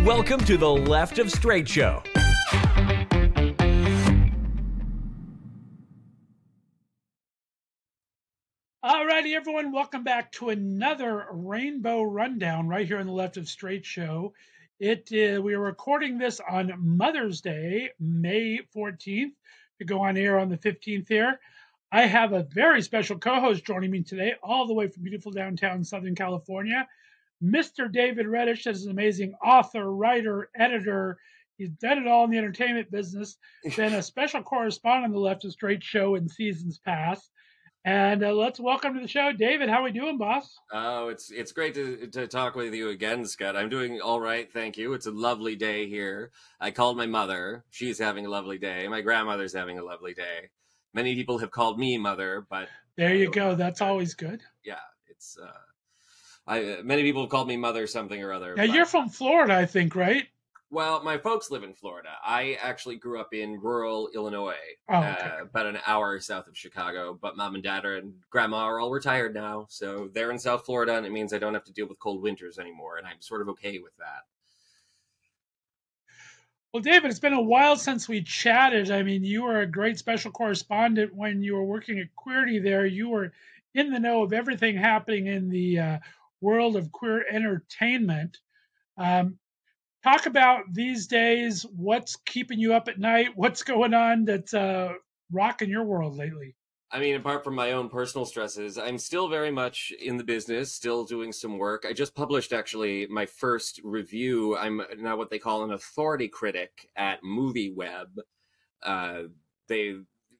Welcome to the Left of Str8 Show. Alrighty, everyone, welcome back to another Rainbow Rundown right here on the Left of Str8 Show. We are recording this on Mother's Day, May 14th, to go on air on the 15th here. I have a very special co-host joining me today, all the way from beautiful downtown Southern California, Mr. David Reddish. Is an amazing author, writer, editor. He's done it all in the entertainment business, been a special correspondent on the Left of Str8 Show in seasons past. And let's welcome to the show, David. How are we doing, boss? Oh, it's great to talk with you again, Scott. I'm doing all right, thank you. It's a lovely day here. I called my mother. She's having a lovely day. My grandmother's having a lovely day. Many people have called me mother, but there you go. That's always good. Yeah, it's many people have called me mother something or other. Now, you're from Florida, I think, right? Well, my folks live in Florida. I actually grew up in rural Illinois, about an hour south of Chicago. But mom and dad and grandma are all retired now, so they're in South Florida, and it means I don't have to deal with cold winters anymore, and I'm sort of okay with that. Well, David, it's been a while since we chatted. I mean, you were a great special correspondent when you were working at Queerty there. You were in the know of everything happening in the world of queer entertainment. Talk about these days, what's keeping you up at night? What's going on that's rocking your world lately? I mean, apart from my own personal stresses, I'm still very much in the business, still doing some work. I just published, actually, my first review. I'm now what they call an authority critic at MovieWeb.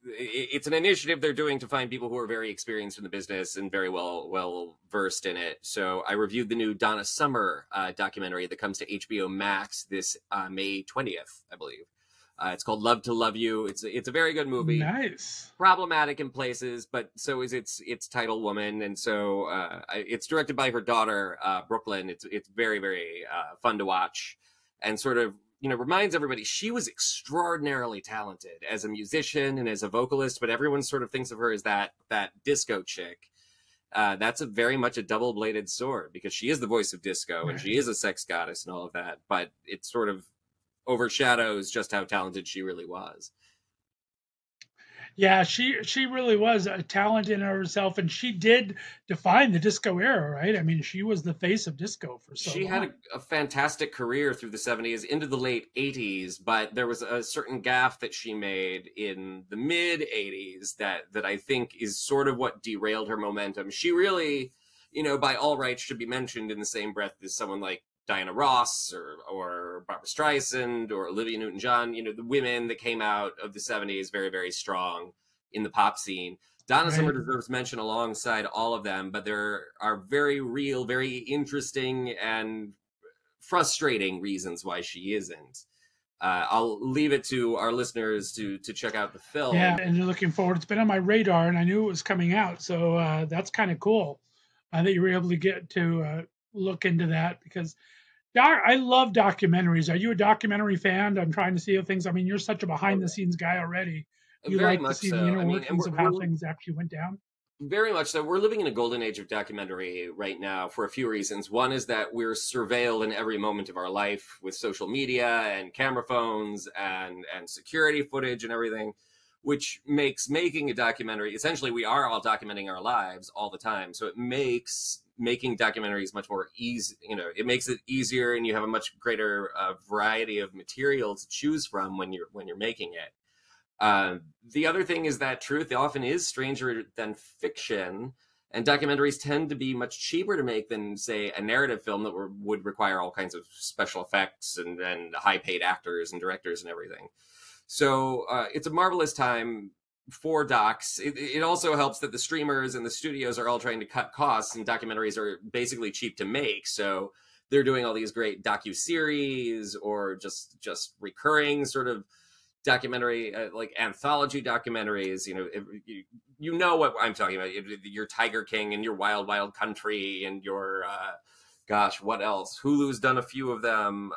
It's an initiative they're doing to find people who are very experienced in the business and very well versed in it. So I reviewed the new Donna Summer documentary that comes to HBO Max this May 20th, I believe. It's called Love to Love You. It's a very good movie. Nice. Problematic in places, but so is its title woman, and so it's directed by her daughter, Brooklyn. It's very, very fun to watch, and sort of, you know, reminds everybody she was extraordinarily talented as a musician and as a vocalist, but everyone sort of thinks of her as that disco chick. That's very much a double-bladed sword, because she is the voice of disco, and she is a sex goddess and all of that, but it sort of overshadows just how talented she really was. Yeah, she really was a talent in herself, and she did define the disco era, right? I mean, she was the face of disco for so long. She had a fantastic career through the 70s into the late 80s, but there was a certain gaffe that she made in the mid 80s that I think is sort of what derailed her momentum. She really, you know, by all rights should be mentioned in the same breath as someone like Diana Ross or Barbra Streisand or Olivia Newton-John, you know, the women that came out of the 70s very, very strong in the pop scene. Donna Summer deserves mention alongside all of them, but there are very real, very interesting and frustrating reasons why she isn't. I'll leave it to our listeners to check out the film. Yeah, and you're looking forward. It's been on my radar, and I knew it was coming out, so that's kind of cool that you were able to get to look into that, because I love documentaries. Are you a documentary fan? I'm trying to see things. I mean, you're such a behind-the-scenes guy already. You very like much to see so. the inner workings of how things actually went down? Very much so. We're living in a golden age of documentary right now for a few reasons. One is that we're surveilled in every moment of our life with social media and camera phones and security footage and everything, which makes making a documentary, essentially we are all documenting our lives all the time. So it makes making documentaries much more easy, you know, it makes it easier, and you have a much greater variety of material to choose from when you're making it. The other thing is that truth often is stranger than fiction, and documentaries tend to be much cheaper to make than, say, a narrative film that would require all kinds of special effects and high-paid actors and directors and everything. So it's a marvelous time for docs. It also helps that the streamers and the studios are all trying to cut costs, and documentaries are basically cheap to make. So they're doing all these great docu-series or just recurring sort of documentary, like anthology documentaries. You know, you know what I'm talking about. Your Tiger King and your Wild Wild Country and your Gosh, what else? Hulu's done a few of them.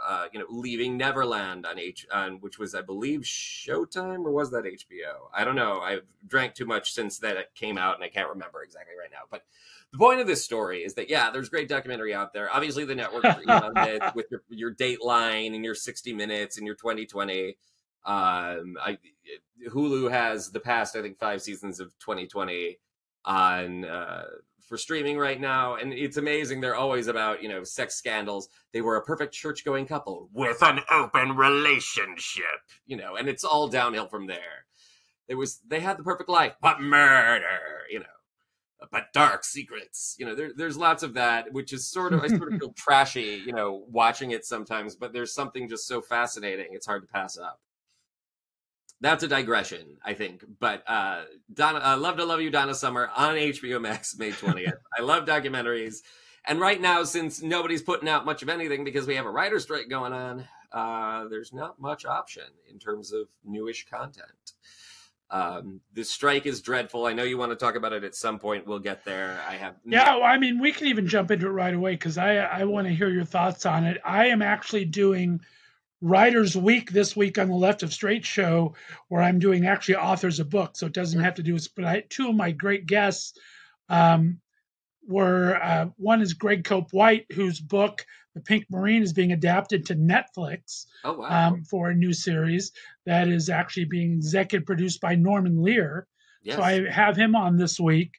Leaving Neverland on which was, I believe, Showtime, or was that HBO? I don't know. I've drank too much since that it came out, and I can't remember exactly right now. But the point of this story is that, yeah, there's great documentary out there. Obviously, the networks are in on it with your Dateline and your 60 Minutes and your 2020. Hulu has the past, I think, 5 seasons of 2020 on for streaming right now, and it's amazing. They're always about sex scandals. They were a perfect church-going couple with an open relationship, and it's all downhill from there. They had the perfect life, but murder, but dark secrets. There's lots of that, which is I sort of feel trashy, watching it sometimes, but there's something just so fascinating, it's hard to pass up. That's a digression, I think. But Love to Love You, Donna Summer on HBO Max, May 20th. I love documentaries. And right now, since nobody's putting out much of anything because we have a writer's strike going on, there's not much option in terms of newish content. The strike is dreadful. I know you want to talk about it at some point. We'll get there. We can even jump into it right away because I want to hear your thoughts on it. I am actually doing Writers Week this week on the Left of Str8 Show, where I'm doing actually authors of books, so it doesn't have to do with. But two of my great guests were one is Greg Cope White, whose book The Pink Marine is being adapted to Netflix. Oh, wow. For a new series that is actually being executive produced by Norman Lear. Yes. So I have him on this week,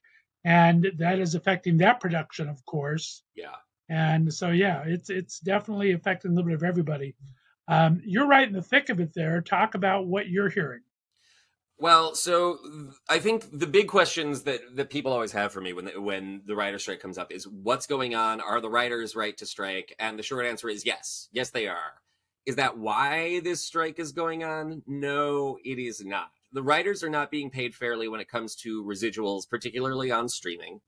and that is affecting that production, of course. Yeah. And so it's definitely affecting a little bit of everybody. You're right in the thick of it there. Talk about what you're hearing. Well, so I think the big questions that people always have for me when the writer's strike comes up is, what's going on? Are the writers right to strike? And the short answer is yes. Yes, they are. Is that why this strike is going on? No, it is not. The writers are not being paid fairly when it comes to residuals, particularly on streaming.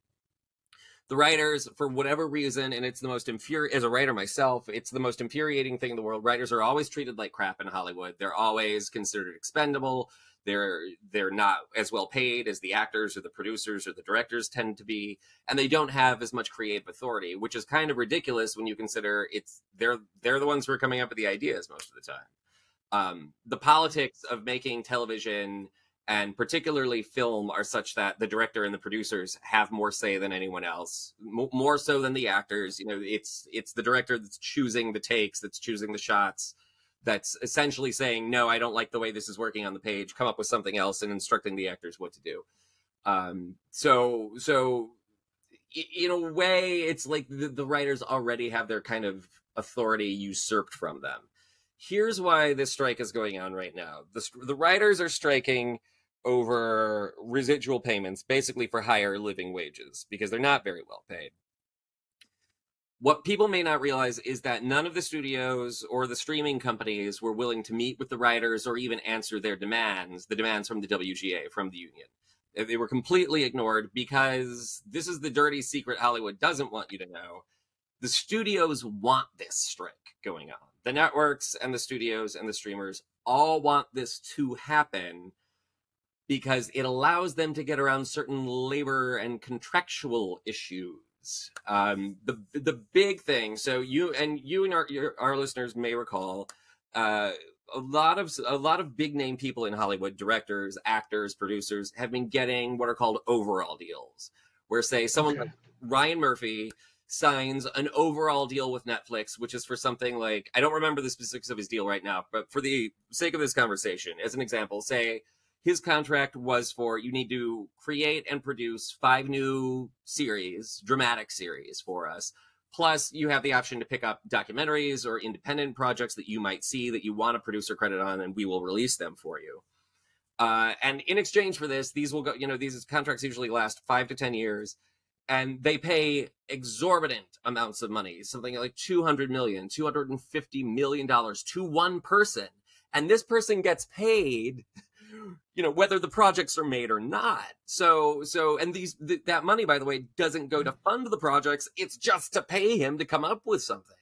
The writers, for whatever reason, and it's the most as a writer myself, it's the most infuriating thing in the world. Writers are always treated like crap in Hollywood. They're always considered expendable. They're not as well paid as the actors or the producers or the directors tend to be, and they don't have as much creative authority, which is kind of ridiculous when you consider they're the ones who are coming up with the ideas most of the time. The politics of making television and particularly film are such that the director and the producers have more say than anyone else, more so than the actors. It's the director that's choosing the takes, that's choosing the shots, that's essentially saying, no, I don't like the way this is working on the page, come up with something else, and instructing the actors what to do. So in a way, it's like the writers already have their kind of authority usurped from them. Here's why this strike is going on right now. The writers are striking over residual payments, basically for higher living wages, because they're not very well paid. What people may not realize is that none of the studios or the streaming companies were willing to meet with the writers or even answer their demands, the demands from the WGA, from the union. They were completely ignored because this is the dirty secret Hollywood doesn't want you to know. The studios want this strike going on. The networks and the studios and the streamers all want this to happen because it allows them to get around certain labor and contractual issues. The big thing, so you and our listeners may recall, a lot of big name people in Hollywood, directors, actors, producers, have been getting what are called overall deals, where say someone like Ryan Murphy signs an overall deal with Netflix, which is for something like, I don't remember the specifics of his deal right now, but for the sake of this conversation, as an example, say his contract was for, you need to create and produce 5 new series, dramatic series for us. Plus, you have the option to pick up documentaries or independent projects that you might see that you want a producer credit on, and we will release them for you. And in exchange for this, these will go, these contracts usually last 5 to 10 years, and they pay exorbitant amounts of money, something like $200 million, $250 million to one person. And this person gets paid, whether the projects are made or not. So, and that money, by the way, doesn't go to fund the projects. It's just to pay him to come up with something.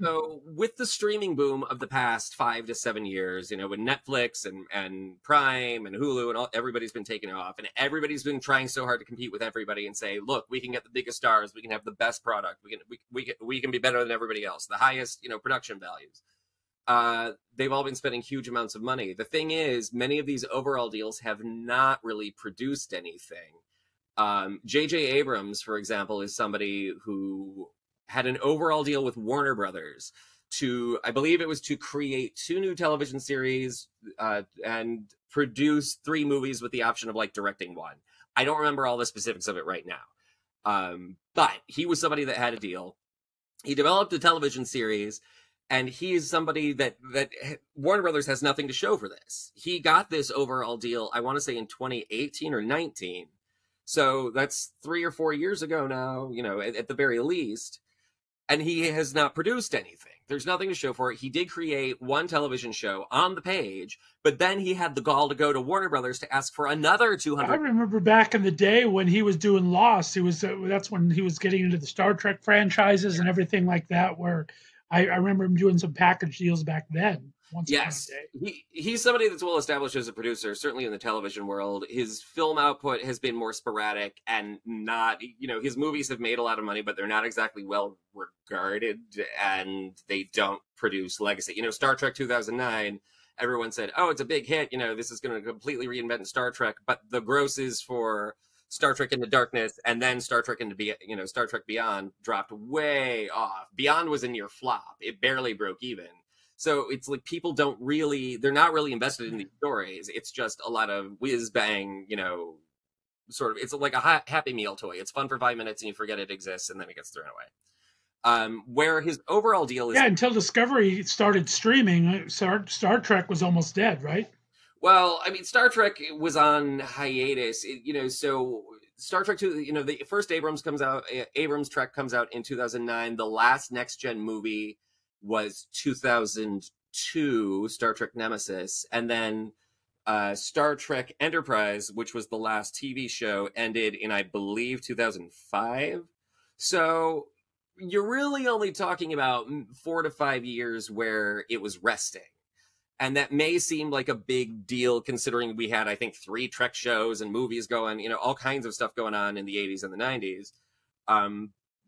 So with the streaming boom of the past 5 to 7 years, you know, when Netflix and Prime and Hulu and everybody's been taking off, and everybody's been trying so hard to compete with everybody and say, look, we can get the biggest stars, we can have the best product, we can be better than everybody else, the highest, you know, production values. They've all been spending huge amounts of money. The thing is, many of these overall deals have not really produced anything. J.J. Abrams, for example, is somebody who had an overall deal with Warner Brothers to, I believe it was to create 2 new television series and produce 3 movies with the option of like directing 1. I don't remember all the specifics of it right now. But he was somebody that had a deal. He developed a television series, and he is somebody that Warner Brothers has nothing to show for this. He got this overall deal, I want to say in 2018 or 19. So that's 3 or 4 years ago now, you know, at the very least. And he has not produced anything. There's nothing to show for it. He did create 1 television show on the page, but then he had the gall to go to Warner Brothers to ask for another 200. I remember back in the day when he was doing Lost, he was that's when he was getting into the Star Trek franchises and everything like that, where I remember him doing some package deals back then. Yes, he's somebody that's well established as a producer, certainly in the television world. His film output has been more sporadic and not, you know, his movies have made a lot of money, but they're not exactly well regarded, and they don't produce legacy. You know, Star Trek 2009, everyone said, oh, it's a big hit. You know, this is going to completely reinvent Star Trek, but the grosses for Star Trek Into Darkness and then Star Trek Star Trek Beyond dropped way off. Beyond was a near flop. It barely broke even. So it's like people they're not really invested in these stories. It's just a lot of whiz bang, you know, sort of, it's like a Happy Meal toy. It's fun for 5 minutes and you forget it exists and then it gets thrown away. Where his overall deal is... Yeah, until Discovery started streaming, Star Trek was almost dead, right? Well, I mean, Star Trek was on hiatus, you know, so Star Trek 2, you know, the first Abrams Trek comes out in 2009. The last next-gen movie was 2002, Star Trek Nemesis, and then Star Trek Enterprise, which was the last TV show, ended in, I believe, 2005. So you're really only talking about 4 to 5 years where it was resting. And that may seem like a big deal considering we had, I think, 3 Trek shows and movies going, you know, all kinds of stuff going on in the 80s and the 90s.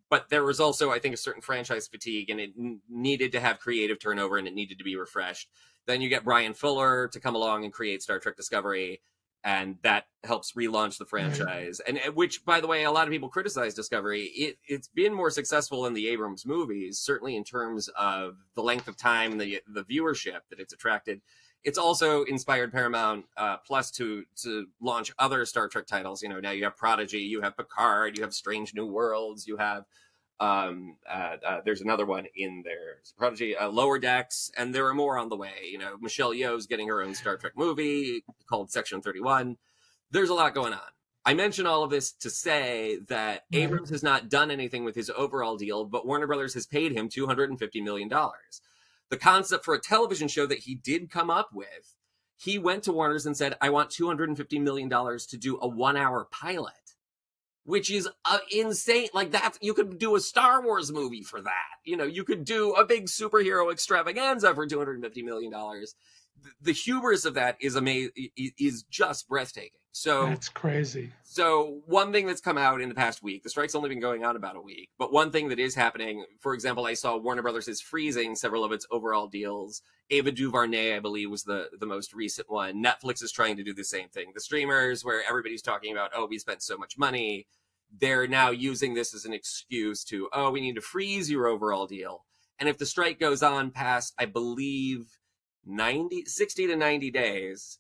But there was also, I think, a certain franchise fatigue, and it needed to have creative turnover, and it needed to be refreshed. Then you get Brian Fuller to come along and create Star Trek Discovery, and that helps relaunch the franchise. And which, by the way, a lot of people criticize Discovery. It's been more successful than the Abrams movies, certainly in terms of the length of time, the viewership that it's attracted. It's also inspired Paramount Plus to launch other Star Trek titles. You know, now you have Prodigy, you have Picard, you have Strange New Worlds, you have there's another one in there, Prodigy, Lower Decks, and there are more on the way. You know, Michelle Yeoh's getting her own Star Trek movie called Section 31. There's a lot going on. I mention all of this to say that Abrams has not done anything with his overall deal, but Warner Brothers has paid him $250 million. The concept for a television show that he did come up with, he went to Warner's and said, I want $250 million to do a 1-hour pilot, which is insane. Like, that, you could do a Star Wars movie for that. You know, you could do a big superhero extravaganza for $250 million. The hubris of that is amazing, is just breathtaking. So that's crazy. So one thing that's come out in the past week, the strike's only been going on about a week, but one thing that is happening, for example, I saw Warner Brothers is freezing several of its overall deals. Ava DuVernay, I believe, was the most recent one. Netflix is trying to do the same thing. The streamers, where everybody's talking about, oh, we spent so much money, they're now using this as an excuse to, oh, we need to freeze your overall deal. And if the strike goes on past, I believe, 60 to 90 days,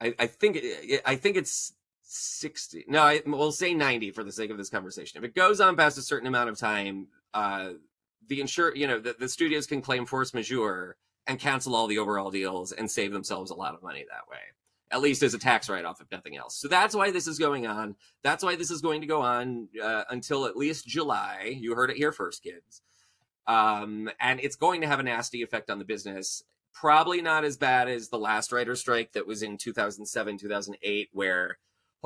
I think it's 60. No, we'll say 90 for the sake of this conversation. If it goes on past a certain amount of time, the studios can claim force majeure and cancel all the overall deals and save themselves a lot of money that way, at least as a tax write-off, if nothing else. So that's why this is going on. That's why this is going to go on until at least July. You heard it here first, kids. And it's going to have a nasty effect on the business. Probably not as bad as the last writer's strike that was in 2007, 2008, where,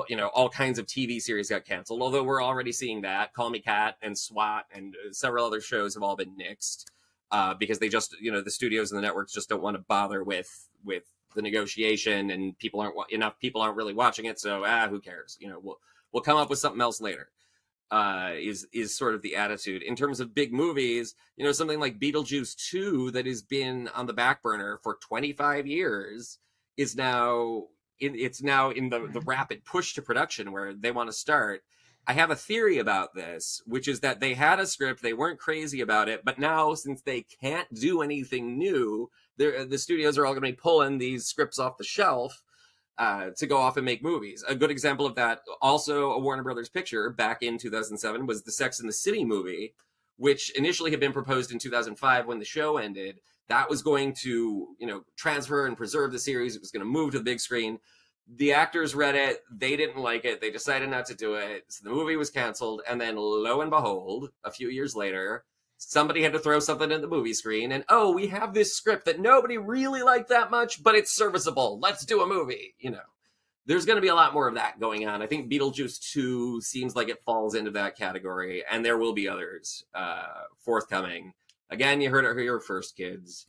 you know, all kinds of TV series got canceled, although we're already seeing that. Call Me Kat and SWAT and several other shows have all been nixed because they just, you know, the studios and the networks just don't want to bother with the negotiation, and enough people aren't really watching it, so who cares? You know, we'll come up with something else later. Is sort of the attitude. In terms of big movies, you know, something like Beetlejuice 2 that has been on the back burner for 25 years is now it's now in the rapid push to production where they want to start. I have a theory about this, which is that they had a script, they weren't crazy about it, but now since they can't do anything new, the studios are all going to be pulling these scripts off the shelf to go off and make movies. A good example of that, also a Warner Brothers picture back in 2007, was the Sex and the City movie, which initially had been proposed in 2005 when the show ended. That was going to, you know, transfer and preserve the series. It was going to move to the big screen. The actors read it. They didn't like it. They decided not to do it. So the movie was canceled. And then lo and behold, a few years later, somebody had to throw something in the movie screen. And, oh, we have this script that nobody really liked that much, but it's serviceable. Let's do a movie. You know, there's going to be a lot more of that going on. I think Beetlejuice 2 seems like it falls into that category. And there will be others forthcoming. Again, you heard it here first, kids.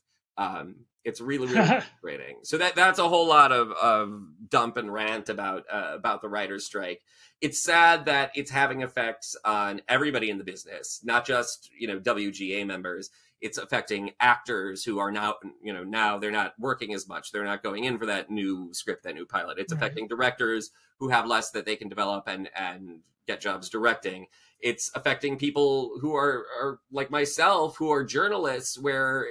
It's really, really frustrating. So that's a whole lot of dump and rant about the writers' strike. It's sad that it's having effects on everybody in the business, not just, you know, WGA members. It's affecting actors who are now, you know, now they're not working as much. They're not going in for that new script, that new pilot. It's affecting directors who have less that they can develop and get jobs directing. It's affecting people who are like myself, who are journalists, where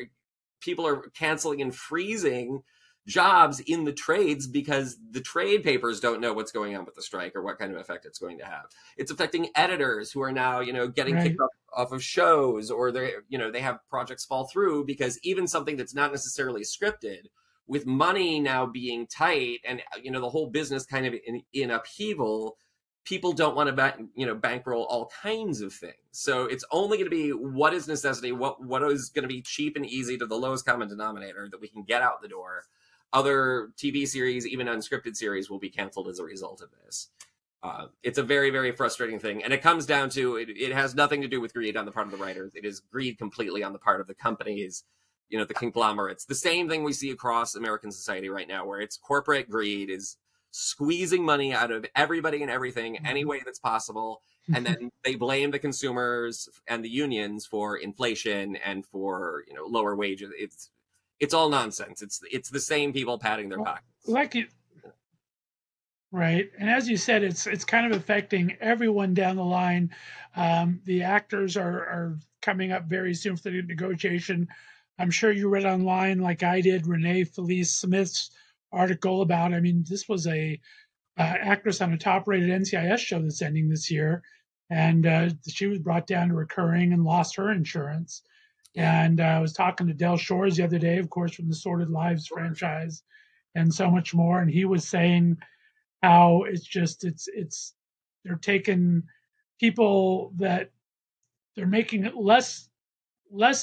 people are canceling and freezing jobs in the trades because the trade papers don't know what's going on with the strike or what kind of effect it's going to have. It's affecting editors who are now, you know, getting kicked off of shows, or they have projects fall through because even something that's not necessarily scripted, with money now being tight and, you know, the whole business kind of in upheaval, people don't want to bankroll all kinds of things. So it's only going to be what is necessity, what is going to be cheap and easy to the lowest common denominator that we can get out the door. Other TV series, even unscripted series, will be canceled as a result of this. It's a very, very frustrating thing. And it comes down to, it has nothing to do with greed on the part of the writers. It is greed completely on the part of the companies, you know, the conglomerates. The same thing we see across American society right now, where it's corporate greed is squeezing money out of everybody and everything any way that's possible. And then they blame the consumers and the unions for inflation and for, you know, lower wages. It's all nonsense. It's the same people patting their pockets. Right. And as you said, it's kind of affecting everyone down the line. The actors are coming up very soon for the negotiation. I'm sure you read online, like I did, Renee Felice Smith's article about, I mean, this was a actress on a top-rated NCIS show that's ending this year. And she was brought down to recurring and lost her insurance. And I was talking to Del Shores the other day, of course, from the Sordid Lives franchise and so much more. And he was saying how they're taking people that they're making it less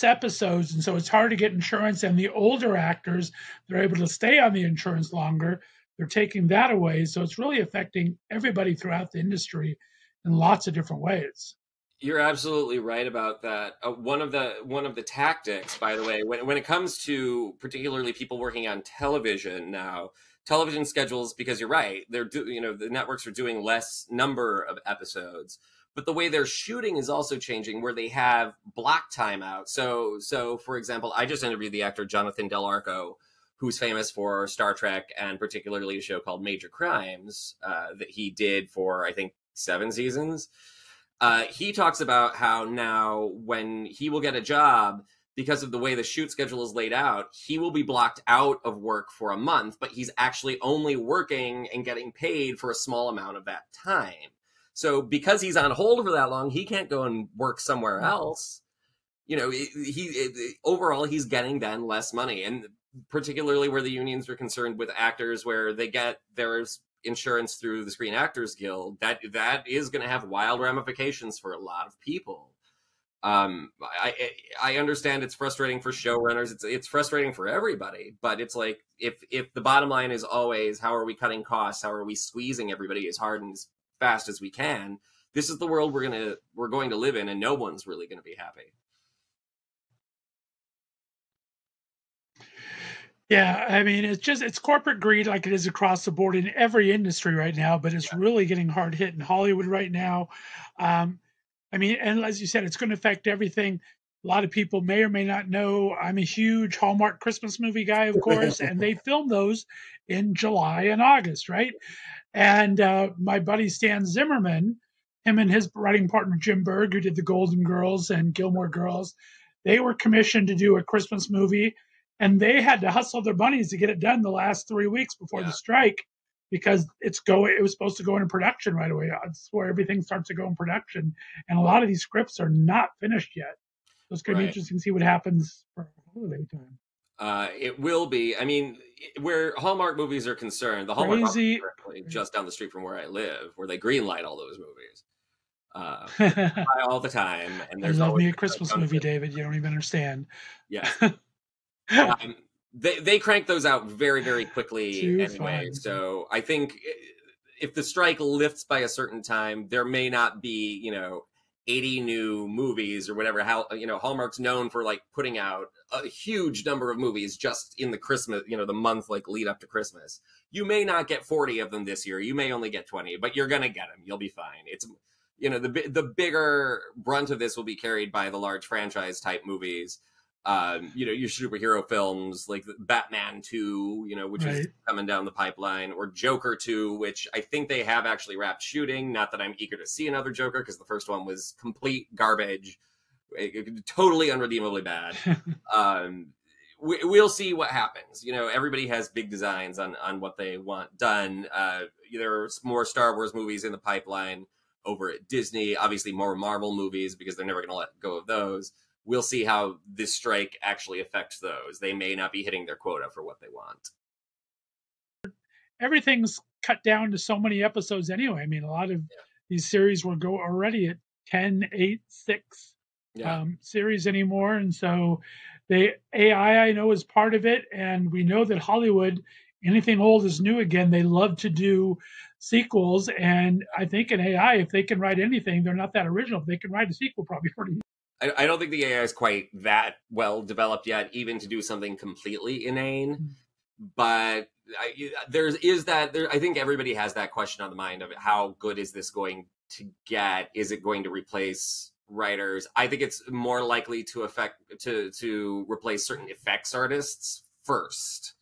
episodes. And so it's hard to get insurance. And the older actors, they're able to stay on the insurance longer. They're taking that away. So it's really affecting everybody throughout the industry in lots of different ways. You're absolutely right about that. One of the tactics, by the way, when it comes to particularly people working on television now, television schedules, because you're right, the networks are doing less number of episodes, but the way they're shooting is also changing, where they have block time out. So for example, I just interviewed the actor Jonathan Del Arco, who's famous for Star Trek and particularly a show called Major Crimes that he did for, I think, 7 seasons. He talks about how now when he will get a job, because of the way the shoot schedule is laid out, he will be blocked out of work for a month, but he's actually only working and getting paid for a small amount of that time. So because he's on hold for that long, he can't go and work somewhere else. You know, overall, he's getting then less money. And particularly where the unions are concerned with actors, where they get their insurance through the Screen Actors Guild, that is going to have wild ramifications for a lot of people. I understand it's frustrating for showrunners. It's frustrating for everybody, but it's like if the bottom line is always how are we cutting costs, how are we squeezing everybody as hard and as fast as we can, this is the world we're going to live in, and no one's really going to be happy. Yeah, I mean, it's corporate greed like it is across the board in every industry right now, but it's really getting hard hit in Hollywood right now. I mean, and as you said, it's going to affect everything. A lot of people may or may not know I'm a huge Hallmark Christmas movie guy, of course, and they film those in July and August, right? And my buddy Stan Zimmerman, him and his writing partner Jim Berg, who did the Golden Girls and Gilmore Girls, they were commissioned to do a Christmas movie, and they had to hustle their bunnies to get it done the last 3 weeks before the strike, because it was supposed to go into production right away. That's where everything starts to go in production, and a lot of these scripts are not finished yet. So it's going to be interesting to see what happens for holiday time. It will be. I mean, where Hallmark movies are concerned, the Hallmark office is just down the street from where I live, where they greenlight all those movies all the time. And there's love me a Christmas movie, David. You don't even understand. Yeah. They crank those out very, very quickly anyway. So I think if the strike lifts by a certain time, there may not be, 80 new movies or whatever. How, Hallmark's known for like putting out a huge number of movies just in the Christmas, the month like lead up to Christmas. You may not get 40 of them this year. You may only get 20, but you're going to get them. You'll be fine. It's, the bigger brunt of this will be carried by the large franchise type movies. Your superhero films like Batman 2, which is coming down the pipeline, or Joker 2, which I think they have actually wrapped shooting. Not that I'm eager to see another Joker, because the first one was complete garbage, totally unredeemably bad. We'll see what happens. Everybody has big designs on what they want done. There's more Star Wars movies in the pipeline over at Disney, obviously more Marvel movies, because they're never going to let go of those. We'll see how this strike actually affects those. They may not be hitting their quota for what they want. Everything's cut down to so many episodes anyway. I mean, a lot of these series will go already at 10, 8, 6 series anymore. And so the AI, I know, is part of it. And we know that Hollywood, anything old is new again. They love to do sequels. And I think in AI, if they can write anything, they're not that original. If they can write a sequel, probably pretty. I don't think the AI is quite that well developed yet, even to do something completely inane. But I think everybody has that question on the mind of how good is this going to get? Is it going to replace writers? I think it's more likely to replace certain effects artists first,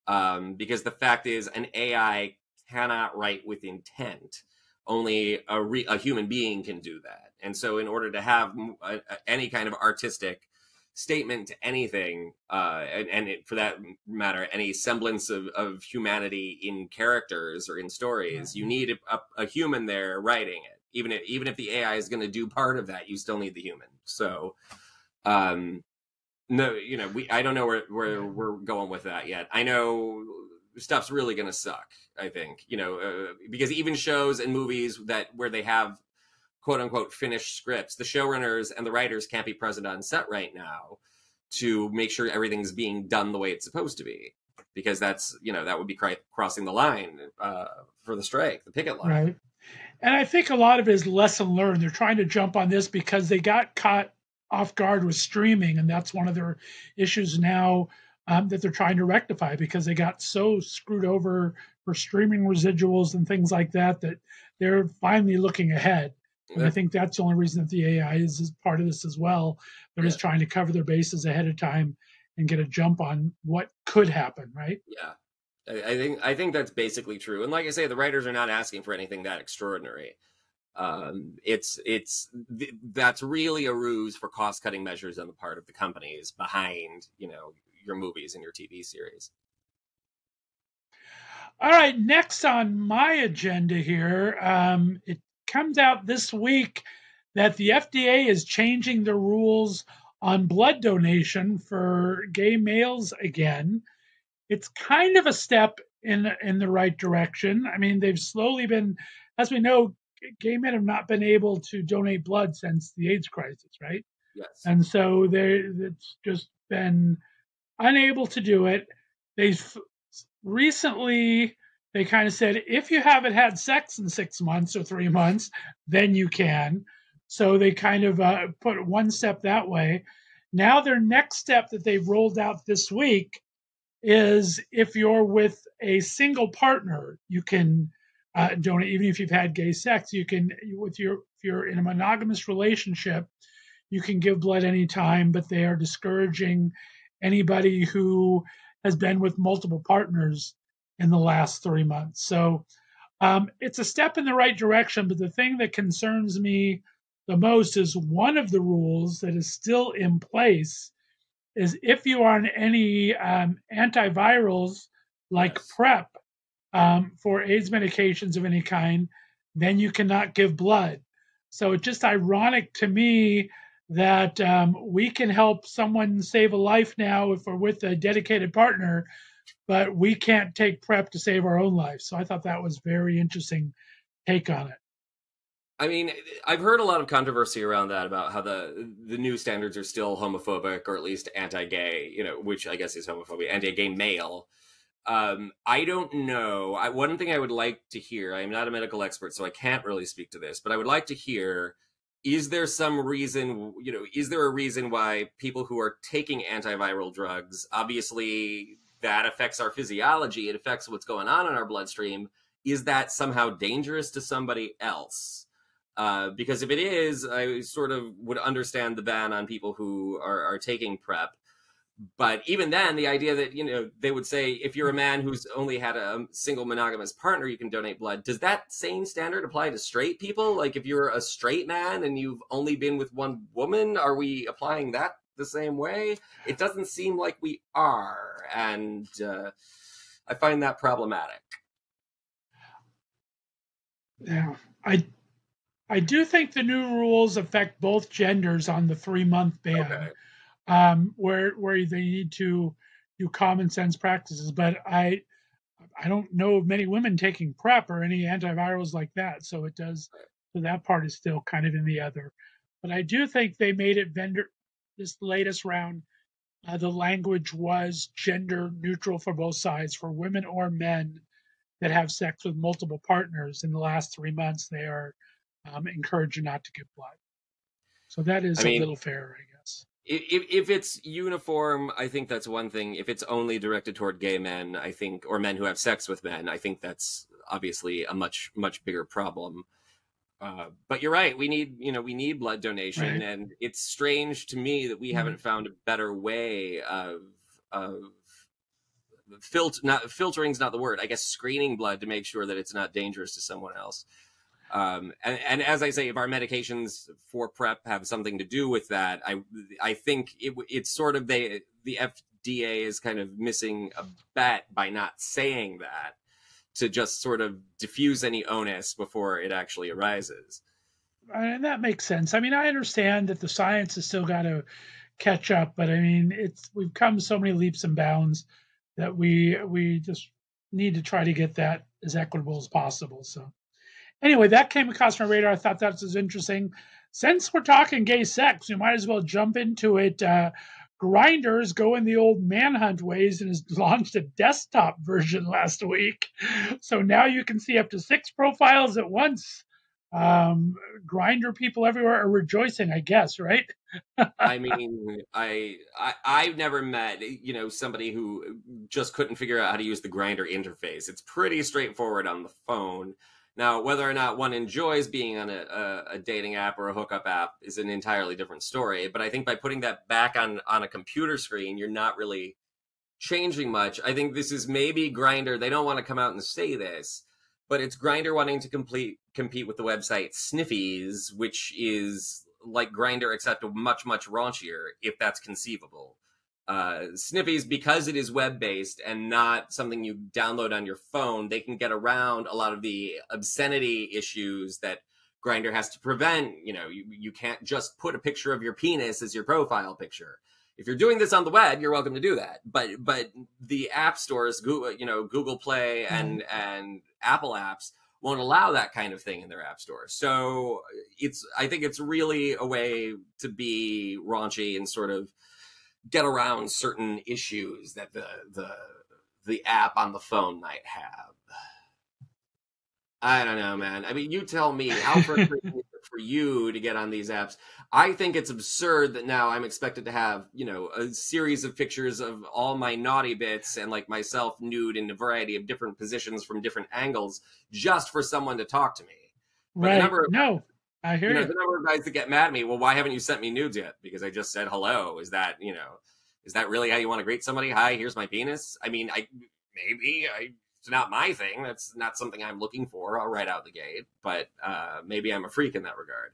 because the fact is an AI cannot write with intent. Only a human being can do that. And so in order to have any kind of artistic statement to anything, for that matter, any semblance of humanity in characters or in stories, you need a human there writing it. Even if the AI is going to do part of that, you still need the human. So, I don't know where we're going with that yet. I know stuff's really going to suck, I think, because even shows and movies where they have quote unquote finished scripts, the showrunners and the writers can't be present on set right now to make sure everything's being done the way it's supposed to be, because that's, that would be crossing the line for the strike, the picket line. Right. And I think a lot of it is lesson learned. They're trying to jump on this because they got caught off guard with streaming. And that's one of their issues now that they're trying to rectify, because they got so screwed over for streaming residuals and things like that, that they're finally looking ahead. And I think that's the only reason that the AI is part of this as well. They're just trying to cover their bases ahead of time and get a jump on what could happen, right? Yeah, I think that's basically true. And like I say, the writers are not asking for anything that extraordinary. That's really a ruse for cost-cutting measures on the part of the companies behind, your movies and your TV series. All right, next on my agenda here, it comes out this week that the FDA is changing the rules on blood donation for gay males again. It's kind of a step in the right direction. I mean, they've slowly been, as we know, gay men have not been able to donate blood since the AIDS crisis, right? Yes. And so it's just been unable to do it. Recently, they kind of said, if you haven't had sex in 6 months or 3 months, then you can. So they kind of put one step that way. Now their next step that they've rolled out this week is if you're with a single partner, you can donate. Even if you've had gay sex, you can, if you're in a monogamous relationship, you can give blood anytime, but they are discouraging anybody who has been with multiple partners in the last 3 months. So it's a step in the right direction, but the thing that concerns me the most is one of the rules that is still in place is if you are on any antivirals like Yes. PrEP for AIDS medications of any kind, then you cannot give blood. So it's just ironic to me that we can help someone save a life now if we're with a dedicated partner, but we can't take PrEP to save our own life. So I thought that was very interesting take on it. I mean, I've heard a lot of controversy around that about how the new standards are still homophobic, or at least anti-gay, which I guess is homophobia, anti-gay male. I don't know. One thing I would like to hear, I'm not a medical expert, so I can't really speak to this, but I would like to hear, is there some reason, is there a reason why people who are taking antiviral drugs, obviously that affects our physiology, it affects what's going on in our bloodstream, is that somehow dangerous to somebody else? Because if it is, I sort of would understand the ban on people who are taking PrEP. But even then, the idea that, they would say, if you're a man who's only had a single monogamous partner, you can donate blood. Does that same standard apply to straight people? Like if you're a straight man and you've only been with one woman, are we applying that the same way? It doesn't seem like we are. And I find that problematic. Yeah, I do think the new rules affect both genders on the 3-month ban, where they need to do common sense practices. But I don't know of many women taking PrEP or any antivirals like that. So it does. So that part is still kind of in the other. But I do think they made it this latest round. The language was gender neutral for both sides, for women or men that have sex with multiple partners in the last 3 months. They are encouraged not to give blood. So that is a little fairer, I guess. If it's uniform, I think that's one thing. If it's only directed toward gay men, I think, or men who have sex with men, I think that's obviously a much, much bigger problem. But you're right. We need blood donation, right. And it's strange to me that we haven't found a better way of filtering's not the word. I guess screening blood to make sure that it's not dangerous to someone else. And as I say, if our medications for PrEP have something to do with that, I think it's sort of the FDA is kind of missing a bet by not saying that, to just sort of diffuse any onus before it actually arises. And that makes sense. I mean, I understand that the science has still got to catch up, but I mean, we've come so many leaps and bounds that we just need to try to get that as equitable as possible. So anyway, that came across my radar. I thought that was interesting. Since we're talking gay sex, we might as well jump into it. Grindr is going the old manhunt ways and has launched a desktop version last week. So now you can see up to 6 profiles at once. Grindr people everywhere are rejoicing, I guess, right? I mean, I've never met, somebody who just couldn't figure out how to use the Grindr interface. It's pretty straightforward on the phone. Now, whether or not one enjoys being on a dating app or a hookup app is an entirely different story. But I think by putting that back on a computer screen, you're not really changing much. I think this is maybe Grindr. They don't want to come out and say this, but it's Grindr wanting to compete with the website Sniffies, which is like Grindr except much, much raunchier, if that's conceivable. Sniffies, because it is web-based and not something you download on your phone, they can get around a lot of the obscenity issues that Grindr has to prevent. You can't just put a picture of your penis as your profile picture. If you're doing this on the web, you're welcome to do that. But the app stores, Google Play and Apple apps won't allow that kind of thing in their app store. So I think it's really a way to be raunchy and sort of get around certain issues that the app on the phone might have. I don't know, man. I mean, you tell me, how frustrating is it for you to get on these apps? I think it's absurd that now I'm expected to have, you know, a series of pictures of all my naughty bits and like myself nude in a variety of different positions from different angles just for someone to talk to me. But Right. No, I hear you. The number of guys that get mad at me, well, why haven't you sent me nudes yet? Because I just said hello. Is that, you know, is that really how you want to greet somebody? Hi, here's my penis. I mean, it's not my thing. That's not something I'm looking for right out the gate. But maybe I'm a freak in that regard.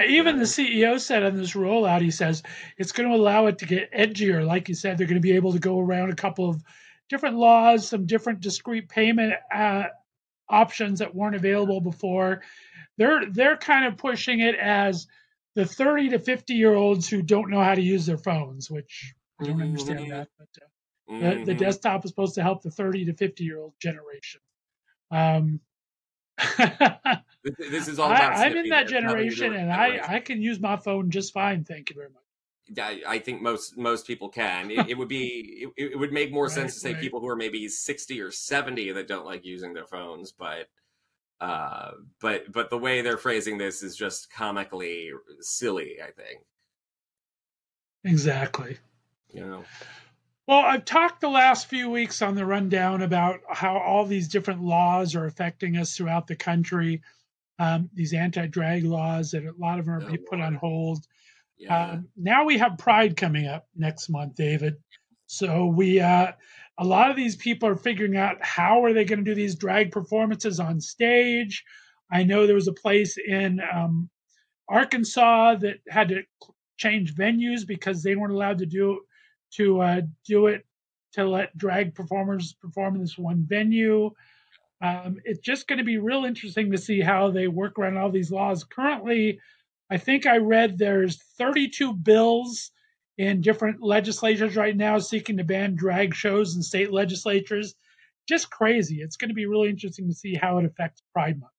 Even the CEO said on this rollout, he says it's going to allow it to get edgier. Like you said, they're going to be able to go around a couple of different laws, some different discrete payment options that weren't available before. They're kind of pushing it as the 30 to 50-year-olds who don't know how to use their phones, which I don't understand that. But the desktop is supposed to help the 30 to 50-year-old generation. This is all about I'm in that generation, and I can use my phone just fine. Thank you very much. I think most people can. It would make more sense to say people who are maybe 60 or 70 that don't like using their phones, but the way they're phrasing this is just comically silly, I think. Exactly. You know. Well, I've talked the last few weeks on the rundown about how all these different laws are affecting us throughout the country. These anti-drag laws, that a lot of them are being put on hold. Yeah. Now we have Pride coming up next month, David. So a lot of these people are figuring out how are they going to do these drag performances on stage. I know there was a place in Arkansas that had to change venues because they weren't allowed to do it to let drag performers perform in this one venue. It's just going to be real interesting to see how they work around all these laws. Currently, I think I read there's 32 bills in different legislatures right now seeking to ban drag shows in state legislatures. Just crazy. It's going to be really interesting to see how it affects Pride Month.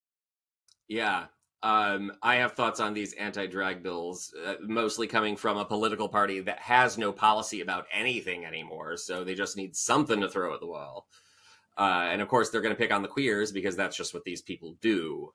Yeah. I have thoughts on these anti-drag bills, mostly coming from a political party that has no policy about anything anymore, so they just need something to throw at the wall. And of course, they're going to pick on the queers because that's just what these people do.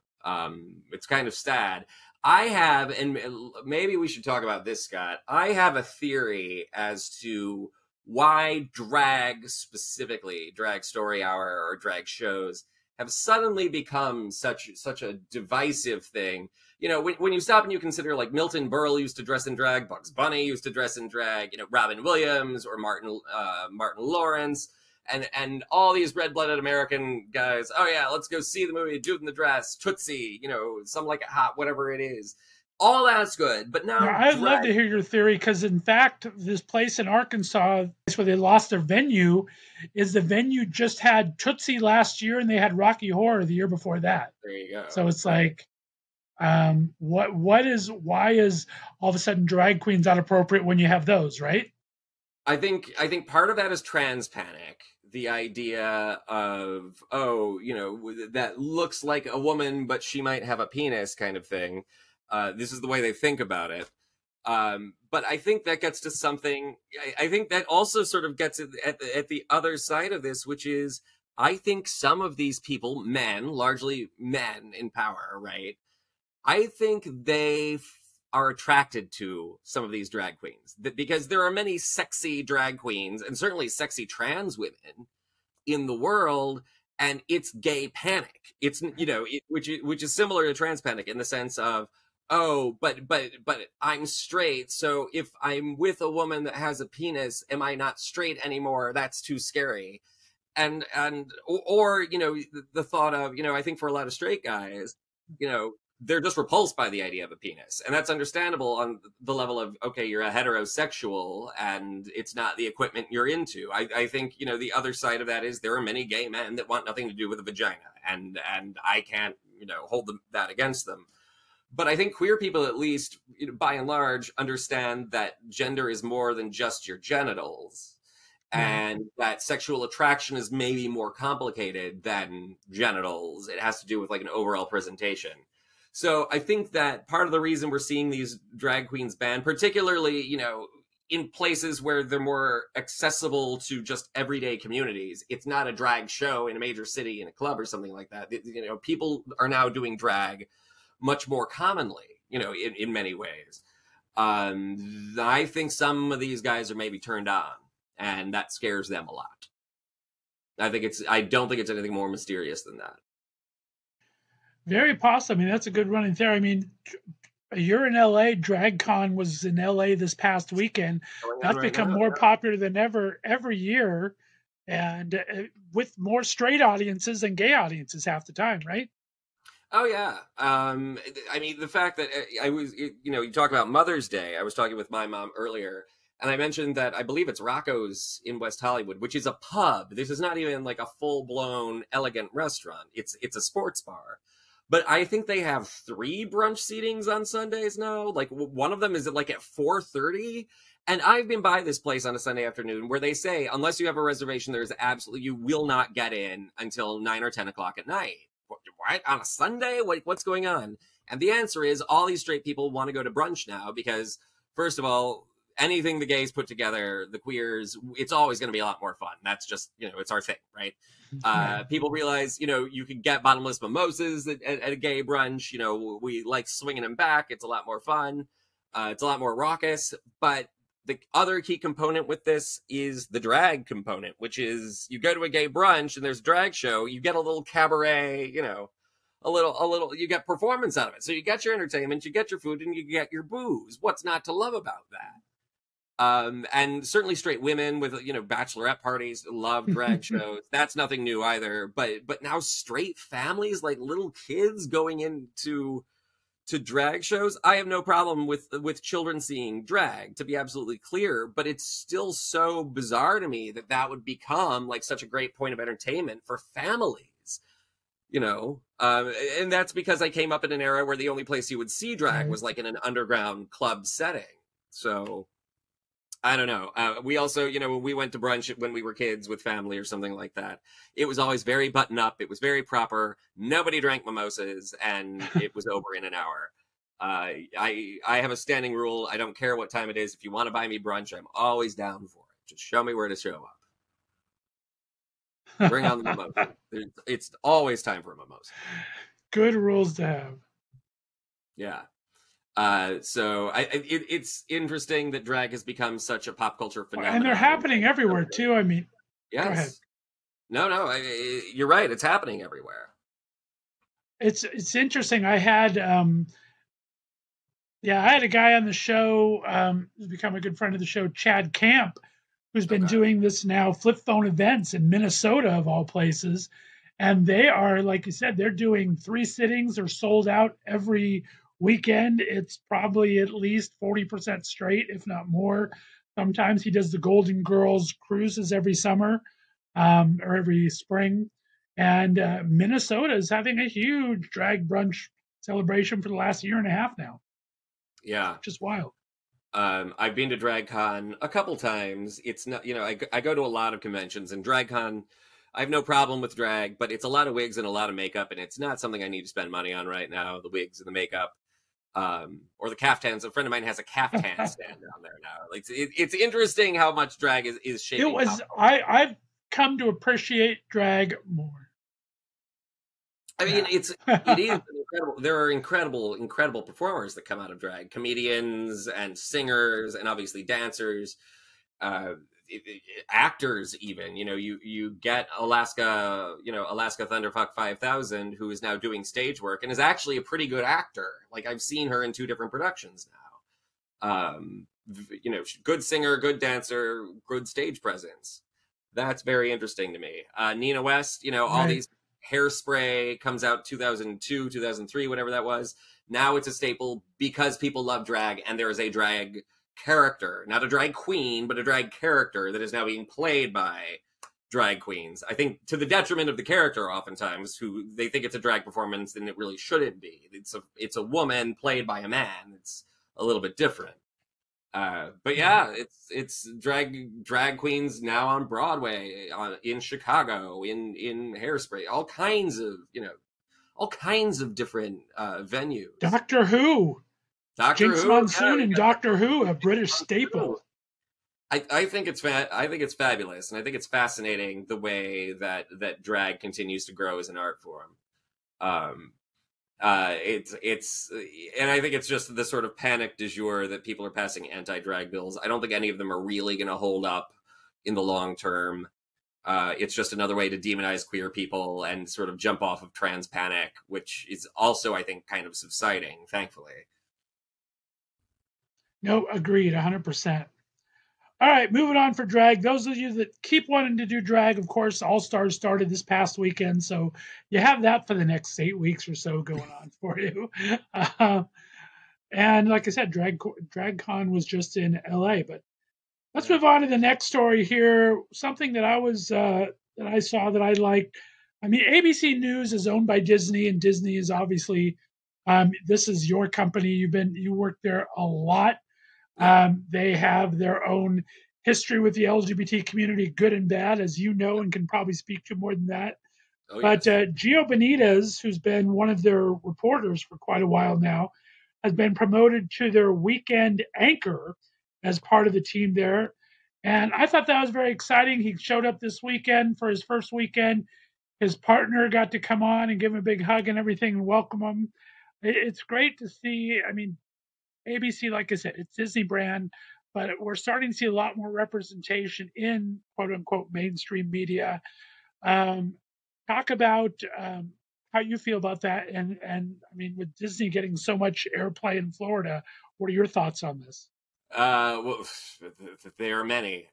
It's kind of sad. I have, and maybe we should talk about this, Scott. I have a theory as to why drag, specifically drag story hour or drag shows, have suddenly become such a divisive thing. You know, when you stop and you consider, like, Milton Berle used to dress in drag, Bugs Bunny used to dress in drag, you know, Robin Williams or Martin Lawrence, and all these red-blooded American guys, oh yeah, let's go see the movie Dude in the Dress, Tootsie, you know, Some Like It Hot, whatever it is. All that's good, but now I'd love to hear your theory, because in fact, this place in Arkansas, where they lost their venue, is the venue just had Tootsie last year, and they had Rocky Horror the year before that. There you go. So it's like, why is all of a sudden drag queens not appropriate when you have those, right? I think part of that is trans panic. The idea of, oh, you know, that looks like a woman, but she might have a penis kind of thing. This is the way they think about it. But I think that gets to something. I think that also sort of gets at the other side of this, which is, I think some of these people, men, largely men in power, right? I think they are attracted to some of these drag queens because there are many sexy drag queens and certainly sexy trans women in the world. And it's gay panic. It's, you know, which is similar to trans panic in the sense of, oh, but I'm straight, so if I'm with a woman that has a penis, am I not straight anymore? That's too scary. Or you know, the thought of, you know, I think for a lot of straight guys, you know, they're just repulsed by the idea of a penis. And that's understandable on the level of, okay, you're a heterosexual and it's not the equipment you're into. I think, you know, the other side of that is there are many gay men that want nothing to do with a vagina, and I can't, you know, hold that against them. But I think queer people, at least, you know, by and large, understand that gender is more than just your genitals. and that sexual attraction is maybe more complicated than genitals. It has to do with like an overall presentation. So I think that part of the reason we're seeing these drag queens banned, particularly, you know, in places where they're more accessible to just everyday communities. It's not a drag show in a major city in a club or something like that. You know, people are now doing drag much more commonly, you know, in many ways. I think some of these guys are maybe turned on, and that scares them a lot. I don't think it's anything more mysterious than that. Very possible. I mean, that's a good running theory. I mean, you're in LA. DragCon was in LA this past weekend. That's become more popular than ever every year, and with more straight audiences than gay audiences half the time, right? Oh yeah. I mean, the fact that I was, you know, you talk about Mother's Day. I was talking with my mom earlier, and I mentioned that I believe it's Rocco's in West Hollywood, which is a pub. This is not even like a full-blown elegant restaurant. It's a sports bar. But I think they have 3 brunch seatings on Sundays now. Like one of them is like at 4:30. And I've been by this place on a Sunday afternoon where they say, unless you have a reservation, you will not get in until 9 or 10 o'clock at night. What? On a Sunday? What's going on? And the answer is all these straight people want to go to brunch now because, first of all, anything the gays put together, the queers, it's always going to be a lot more fun. That's just, you know, it's our thing, right? People realize, you know, you can get bottomless mimosas at a gay brunch. You know, we like swinging them back. It's a lot more fun. It's a lot more raucous. But the other key component with this is the drag component, which is you go to a gay brunch and there's a drag show. You get a little cabaret, you know, a little, you get performance out of it. So you get your entertainment, you get your food, and you get your booze. What's not to love about that? And certainly straight women with, you know, bachelorette parties love drag shows. That's nothing new either. But now straight families, like little kids going into drag shows, I have no problem with children seeing drag, to be absolutely clear. But it's still so bizarre to me that would become like such a great point of entertainment for families, you know. And that's because I came up in an era where the only place you would see drag was like in an underground club setting. So I don't know. We also, you know, when we went to brunch when we were kids with family or something like that, it was always very button up. It was very proper. Nobody drank mimosas, and it was over in an hour. I have a standing rule. I don't care what time it is. If you want to buy me brunch, I'm always down for it. Just show me where to show up. Bring on the mimosa. It's always time for a mimosa. Good rules to have. Yeah. So it's interesting that drag has become such a pop culture phenomenon. And they're happening everywhere too. I mean, yes. Go ahead. No, you're right. It's happening everywhere. It's interesting. I had I had a guy on the show who's become a good friend of the show, Chad Camp, who's been doing this now, flip phone events in Minnesota of all places. And they are, like you said, they're doing 3 sittings. They're sold out every weekend. It's probably at least 40% straight, if not more. Sometimes he does the Golden Girls cruises every summer or every spring. And Minnesota is having a huge drag brunch celebration for the last year and a half now. Yeah. Just wild. I've been to DragCon a couple times. It's not, you know, I go to a lot of conventions, and DragCon, I have no problem with drag, but it's a lot of wigs and a lot of makeup, and it's not something I need to spend money on right now, the wigs and the makeup. Or the caftans. A friend of mine has a caftan stand down there now. Like it's interesting how much drag is shaping. I've come to appreciate drag more. I mean, it is incredible. There are incredible performers that come out of drag, comedians and singers, and obviously dancers, actors. Even, you know, you get Alaska Thunderfuck 5000, who is now doing stage work and is actually a pretty good actor. Like I've seen her in 2 different productions now. You know, good singer, good dancer, good stage presence. That's very interesting to me. Nina West, you know, all these. Hairspray comes out 2002, 2003, whatever that was. Now it's a staple because people love drag, and there is a drag character, not a drag queen, but a drag character that is now being played by drag queens. I think to the detriment of the character, oftentimes, who they think it's a drag performance, and it really shouldn't be. It's a woman played by a man. It's a little bit different. But yeah, it's drag queens now on Broadway, in Chicago, in Hairspray, all kinds of different venues. Doctor Who, Doctor Jinx Who, Monsoon, yeah, and Doctor Who, a British staple. I think it's fabulous, and I think it's fascinating the way that drag continues to grow as an art form. It's and I think it's just the sort of panic du jour that people are passing anti-drag bills. I don't think any of them are really going to hold up in the long term. It's just another way to demonize queer people and sort of jump off of trans panic, which is also, I think, kind of subsiding, thankfully. No, agreed, 100%. All right, moving on for drag. Those of you that keep wanting to do drag, of course, All Stars started this past weekend, so you have that for the next 8 weeks or so going on for you. And like I said, DragCon was just in LA. But let's move on to the next story here. Something that I saw that I liked. I mean, ABC News is owned by Disney, and Disney is obviously this is your company. You work there a lot. They have their own history with the LGBT community, good and bad, as you know, and can probably speak to more than that. Oh, But yes. Gio Benitez, who's been one of their reporters for quite a while now, has been promoted to their weekend anchor as part of the team there. And I thought that was very exciting. He showed up this weekend for his first weekend. His partner got to come on and give him a big hug and everything and welcome him. It's great to see. I mean, ABC, like I said, it's Disney brand, but we're starting to see a lot more representation in quote unquote mainstream media. Talk about how you feel about that. And I mean, with Disney getting so much airplay in Florida, what are your thoughts on this? Well, there are many.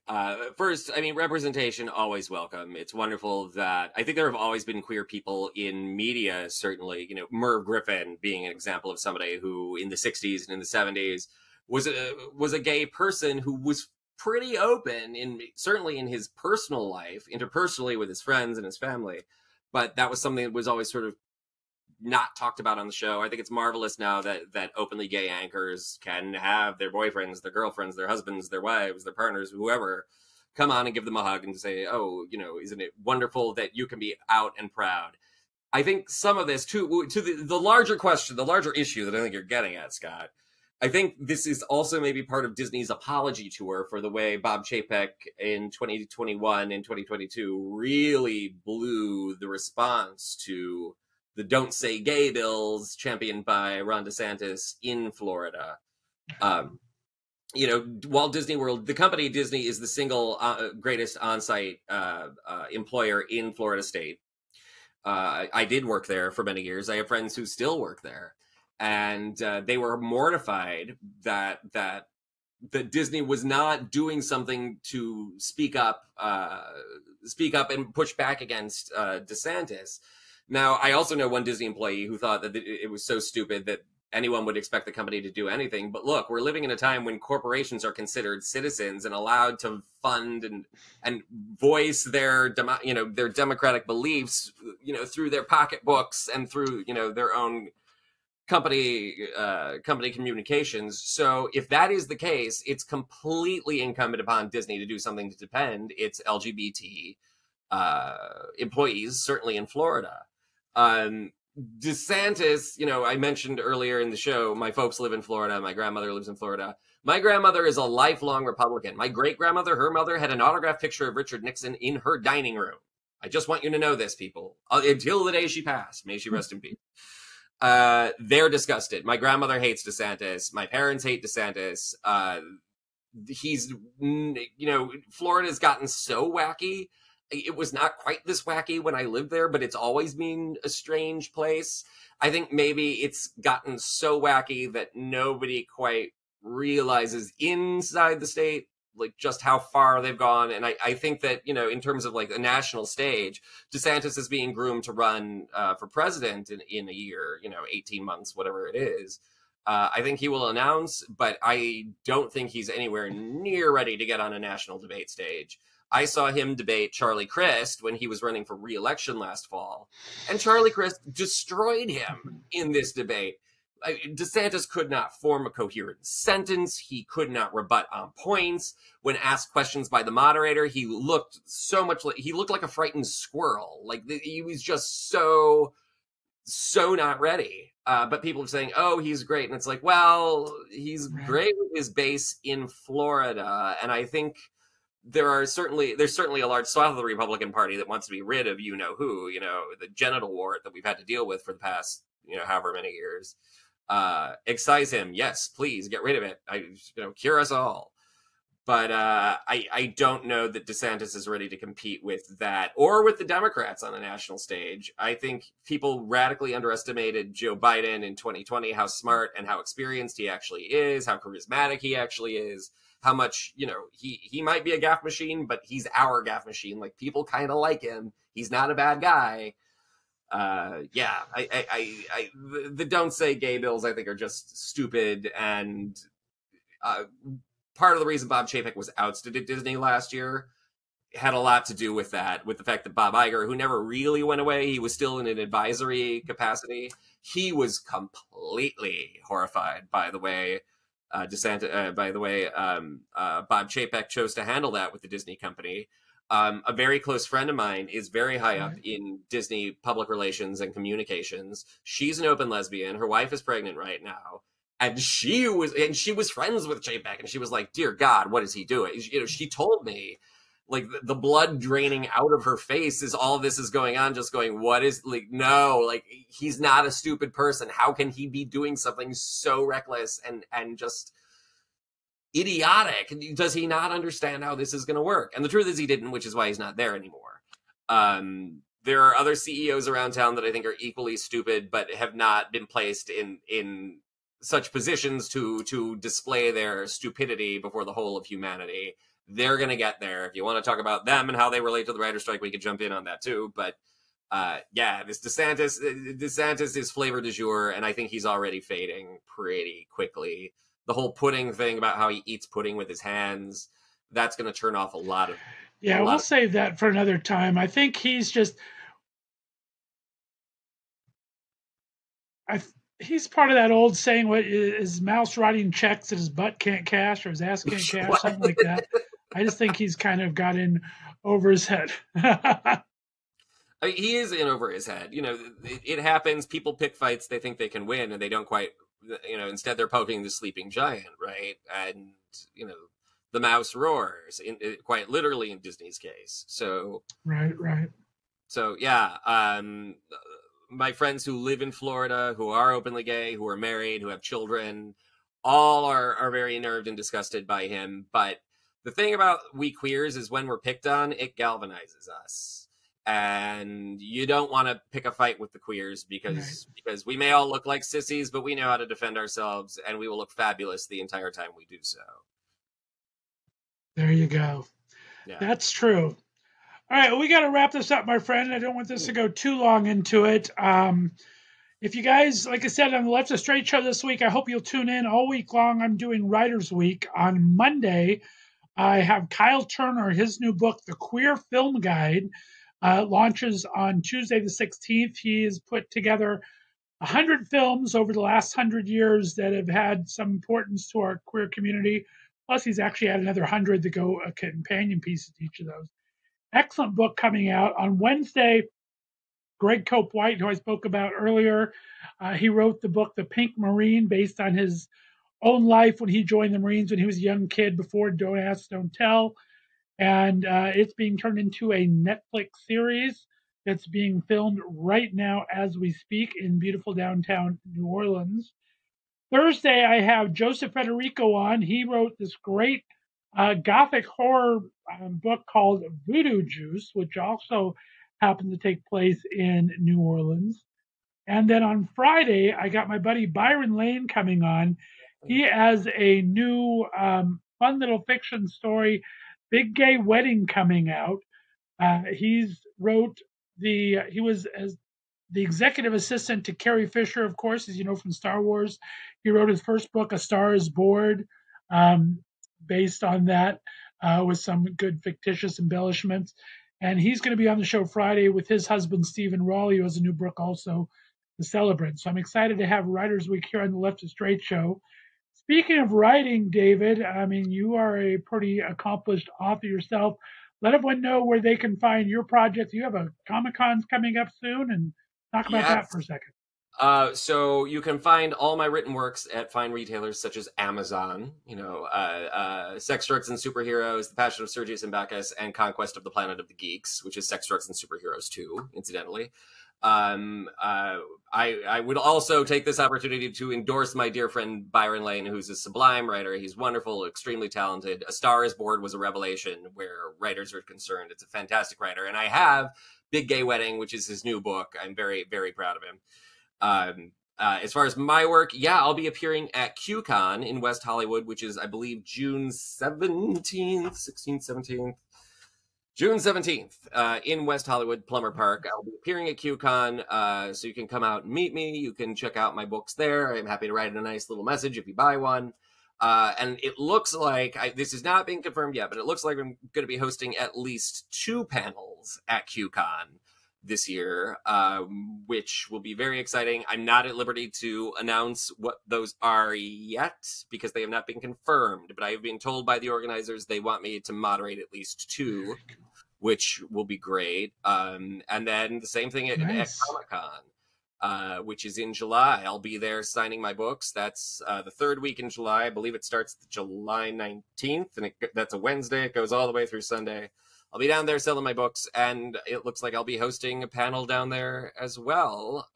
First, I mean, representation, always welcome. It's wonderful that I think there have always been queer people in media, certainly, Merv Griffin being an example of somebody who in the 60s and in the 70s was a gay person who was pretty open certainly in his personal life, interpersonally with his friends and his family. But that was something that was always sort of not talked about on the show. I think it's marvelous now that openly gay anchors can have their boyfriends, their girlfriends, their husbands, their wives, their partners, whoever, come on and give them a hug and say, oh, isn't it wonderful that you can be out and proud? I think some of this, to the larger question, the larger issue that I think you're getting at, Scott, I think this is also maybe part of Disney's apology tour for the way Bob Chapek in 2021 and 2022 really blew the response to the Don't Say Gay bills championed by Ron DeSantis in Florida. Walt Disney World, the company Disney, is the single greatest on-site employer in Florida State. I did work there for many years. I have friends who still work there. And they were mortified that Disney was not doing something to speak up and push back against DeSantis. Now, I also know one Disney employee who thought that it was so stupid that anyone would expect the company to do anything. But look, we're living in a time when corporations are considered citizens and allowed to fund and voice their democratic beliefs, through their pocketbooks and through, their own company communications. So if that is the case, it's completely incumbent upon Disney to do something to defend its LGBT employees, certainly in Florida. DeSantis, I mentioned earlier in the show, my folks live in Florida. My grandmother lives in Florida. My grandmother is a lifelong Republican. My great-grandmother, her mother, had an autographed picture of Richard Nixon in her dining room. I just want you to know this, people. Until the day she passed. May she rest in peace. They're disgusted. My grandmother hates DeSantis. My parents hate DeSantis. Florida's gotten so wacky. It was not quite this wacky when I lived there, but it's always been a strange place. I think maybe it's gotten so wacky that nobody quite realizes inside the state, like, just how far they've gone. And I think that, in terms of like a national stage, DeSantis is being groomed to run for president in a year, 18 months, whatever it is. I think he will announce, but I don't think he's anywhere near ready to get on a national debate stage. I saw him debate Charlie Crist when he was running for re-election last fall, and Charlie Crist destroyed him in this debate. DeSantis could not form a coherent sentence. He could not rebut on points. When asked questions by the moderator, he looked like a frightened squirrel. Like he was just so not ready. But people are saying, "Oh, he's great," and it's like, well, he's great with his base in Florida, and I think there's certainly a large swath of the Republican Party that wants to be rid of who, the genital wart that we've had to deal with for the past however many years. Excise him, yes, please get rid of it. Cure us all. But I don't know that DeSantis is ready to compete with that or with the Democrats on a national stage. I think people radically underestimated Joe Biden in 2020, how smart and how experienced he actually is, how charismatic he actually is, how much, he might be a gaffe machine, but he's our gaffe machine. Like, people kind of like him. He's not a bad guy. The don't say gay bills, I think, are just stupid, and part of the reason Bob Chapek was ousted at Disney last year had a lot to do with that, with the fact that Bob Iger, who never really went away, he was still in an advisory capacity. He was completely horrified by the way Bob Chapek chose to handle that with the Disney company. A very close friend of mine is very high up in Disney public relations and communications. She's an open lesbian. Her wife is pregnant right now. And she was friends with Chapek, and she was like, "Dear God, what is he doing?" She told me, like, the blood draining out of her face as all of this is going on, just going, "What is, like, no, like, he's not a stupid person. How can he be doing something so reckless and just idiotic? Does he not understand how this is going to work?" And the truth is he didn't, which is why he's not there anymore. There are other CEOs around town that I think are equally stupid, but have not been placed in such positions to display their stupidity before the whole of humanity. They're going to get there. If you want to talk about them and how they relate to the writer's strike, we could jump in on that too. But this DeSantis is flavor du jour, and I think he's already fading pretty quickly. The whole pudding thing about how he eats pudding with his hands, that's going to turn off a lot of... Yeah, we'll save that for another time. I think he's just... He's part of that old saying, what is mouse writing checks that his butt can't cash or his ass can't cash, something like that. I just think he's kind of got in over his head. He is in over his head. It happens. People pick fights they think they can win, and they don't quite, instead they're poking the sleeping giant, right? And, the mouse roars, quite literally in Disney's case. So Right. So, yeah, my friends who live in Florida, who are openly gay, who are married, who have children, all are very nerved and disgusted by him. But the thing about we queers is when we're picked on, it galvanizes us. And you don't want to pick a fight with the queers because we may all look like sissies, but we know how to defend ourselves, and we will look fabulous the entire time we do so. There you go. Yeah. That's true. All right, well, we got to wrap this up, my friend. I don't want this to go too long into it. If you guys, like I said, on the Left of Str8 Show this week, I hope you'll tune in all week long. I'm doing Writers Week. On Monday, I have Kyle Turner, his new book, The Queer Film Guide, launches on Tuesday the 16th. He has put together 100 films over the last 100 years that have had some importance to our queer community. Plus, he's actually had another 100 to go, a companion piece to each of those. Excellent book coming out. On Wednesday, Greg Cope White, who I spoke about earlier, he wrote the book The Pink Marine, based on his own life when he joined the Marines when he was a young kid before Don't Ask, Don't Tell. And it's being turned into a Netflix series that's being filmed right now as we speak in beautiful downtown New Orleans. Thursday, I have Joseph Federico on. He wrote this great Gothic horror book called Voodoo Juice, which also happens to take place in New Orleans. And then on Friday, I got my buddy Byron Lane coming on. He has a new fun little fiction story, Big Gay Wedding, coming out. He was as the executive assistant to Carrie Fisher, of course, as you know from Star Wars. He wrote his first book, A Star is Born, based on that, with some good fictitious embellishments. And he's going to be on the show Friday with his husband, Stephen Raleigh, who has a new book also the celebrant. So I'm excited to have Writers Week here on the Left of Str8 Show. Speaking of writing, David, I mean, you are a pretty accomplished author yourself. Let everyone know where they can find your projects. You have a Comic-Con's coming up soon, and talk about that for a second. So you can find all my written works at fine retailers such as Amazon, Sex, Drugs, and Superheroes, The Passion of Sergius and Bacchus, and Conquest of the Planet of the Geeks, which is Sex, Drugs, and Superheroes 2, incidentally. I would also take this opportunity to endorse my dear friend Byron Lane, who's a sublime writer. He's wonderful, extremely talented. A Star is Born was a revelation where writers are concerned. It's a fantastic writer. And I have Big Gay Wedding, which is his new book. I'm very, very proud of him. As far as my work, I'll be appearing at QCon in West Hollywood, which is, I believe, June 17th, 16th, 17th. June 17th in West Hollywood, Plummer Park. I'll be appearing at QCon, so you can come out and meet me. You can check out my books there. I'm happy to write a nice little message if you buy one. And it looks like, this is not being confirmed yet, but it looks like I'm going to be hosting at least 2 panels at QCon this year, which will be very exciting. I'm not at liberty to announce what those are yet because they have not been confirmed, but I have been told by the organizers they want me to moderate at least 2, which will be great. And then the same thing at Comic-Con, which is in July. I'll be there signing my books. That's the 3rd week in July. I believe it starts July 19th, and that's a Wednesday. It goes all the way through Sunday. I'll be down there selling my books, and it looks like I'll be hosting a panel down there as well.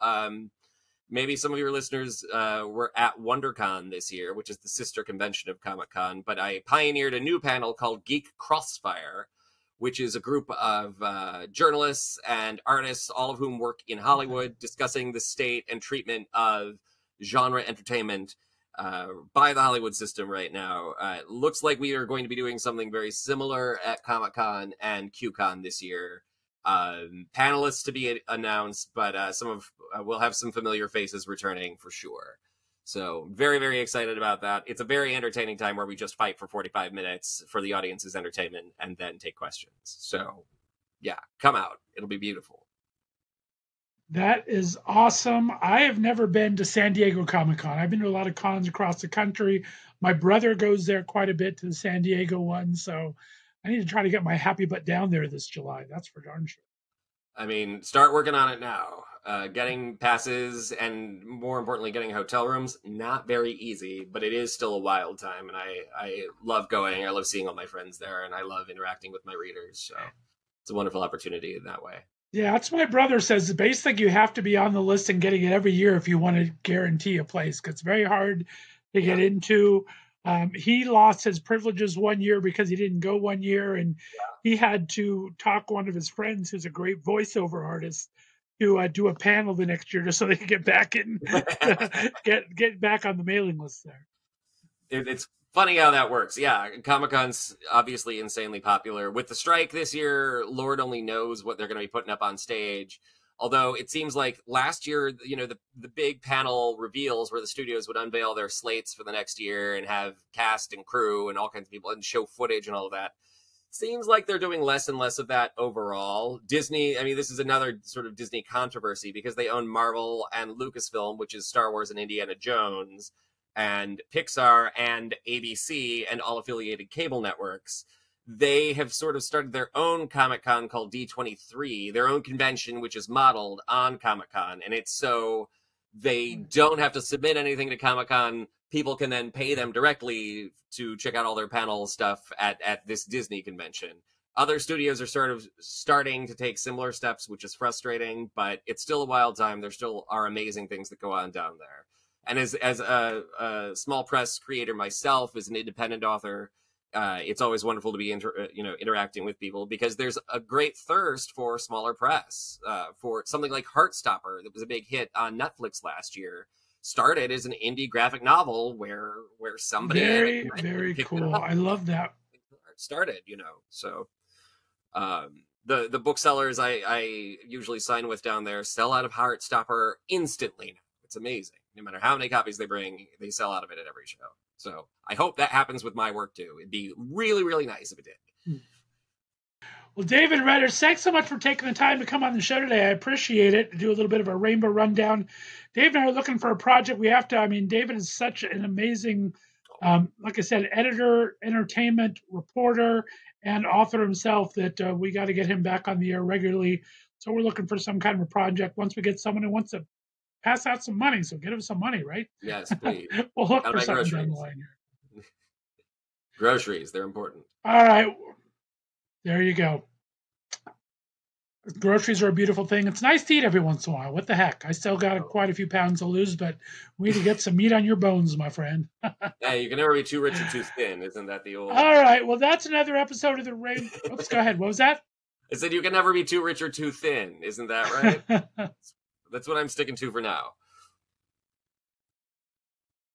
Maybe some of your listeners were at WonderCon this year, which is the sister convention of Comic-Con, but I pioneered a new panel called Geek Crossfire, which is a group of journalists and artists, all of whom work in Hollywood, discussing the state and treatment of genre entertainment by the Hollywood system right now. It looks like we are going to be doing something very similar at Comic-Con and QCon this year. Panelists to be announced, but we'll have some familiar faces returning for sure. So very, very excited about that. It's a very entertaining time where we just fight for 45 minutes for the audience's entertainment and then take questions. So come out. It'll be beautiful. That is awesome. I have never been to San Diego Comic-Con. I've been to a lot of cons across the country. My brother goes there quite a bit to the San Diego one, so I need to try to get my happy butt down there this July. That's for darn sure. I mean, start working on it now. Getting passes and, more importantly, getting hotel rooms, not very easy, but it is still a wild time, and I love going. I love seeing all my friends there, and I love interacting with my readers, so it's a wonderful opportunity in that way. Yeah, that's what my brother says. Basically, you have to be on the list and getting it every year if you want to guarantee a place, because it's very hard to get into. He lost his privileges one year because he didn't go one year, and he had to talk one of his friends, who's a great voiceover artist, to do a panel the next year just so they could get back in, get back on the mailing list there. It's funny how that works. Yeah, Comic-Con's obviously insanely popular. With the strike this year, Lord only knows what they're going to be putting up on stage. Although it seems like last year, the big panel reveals where the studios would unveil their slates for the next year and have cast and crew and all kinds of people and show footage and all of that. Seems like they're doing less and less of that overall. Disney, I mean, this is another sort of Disney controversy because they own Marvel and Lucasfilm, which is Star Wars and Indiana Jones, and Pixar and ABC and all affiliated cable networks. They have sort of started their own Comic-Con called D23, their own convention, which is modeled on Comic-Con. And it's so they don't have to submit anything to Comic-Con. People can then pay them directly to check out all their panel stuff at this Disney convention. Other studios are sort of starting to take similar steps, which is frustrating, but it's still a wild time. There still are amazing things that go on down there. And as a small press creator myself, as an independent author, it's always wonderful to be interacting with people because there's a great thirst for smaller press. For something like Heartstopper, that was a big hit on Netflix last year, started as an indie graphic novel where somebody very cool. I love that. Started, so the booksellers I usually sign with down there sell out of Heartstopper instantly. It's amazing. No matter how many copies they bring, they sell out of it at every show. So I hope that happens with my work too. It'd be really, really nice if it did. Well, David Reddish, thanks so much for taking the time to come on the show today. I appreciate it. To do a little bit of a rainbow rundown. Dave and I are looking for a project. We have to, I mean, David is such an amazing, like I said, editor, entertainment reporter, and author himself that we got to get him back on the air regularly. So we're looking for some kind of a project. Once we get someone who wants to pass out some money, so get him some money, right? Yes, please. We'll look for something down the line here. Groceries, they're important. All right. There you go. Groceries are a beautiful thing. It's nice to eat every once in a while. What the heck? I still got quite a few pounds to lose, but we need to get some meat on your bones, my friend. Hey, you can never be too rich or too thin. Isn't that the old... All right. Well, that's another episode of the Rain. Oops, go ahead. What was that? I said you can never be too rich or too thin. Isn't that right? That's what I'm sticking to for now.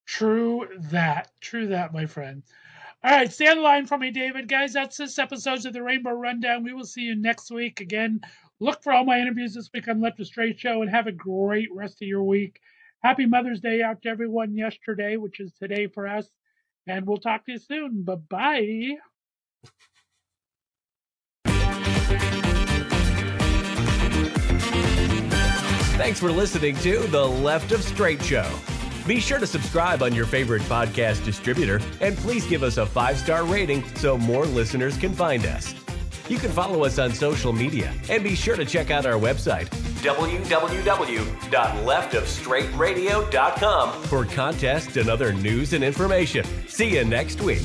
True that, my friend. All right, stay on the line for me, David. Guys, that's this episode of the Rainbow Rundown. We will see you next week. Again, look for all my interviews this week on Left of Str8 Show, and have a great rest of your week. Happy Mother's Day out to everyone yesterday, which is today for us. And we'll talk to you soon. Bye-bye. Thanks for listening to The Left of Str8 Show. Be sure to subscribe on your favorite podcast distributor, and please give us a 5-star rating so more listeners can find us. You can follow us on social media, and be sure to check out our website, www.leftofstraightradio.com, for contests and other news and information. See you next week.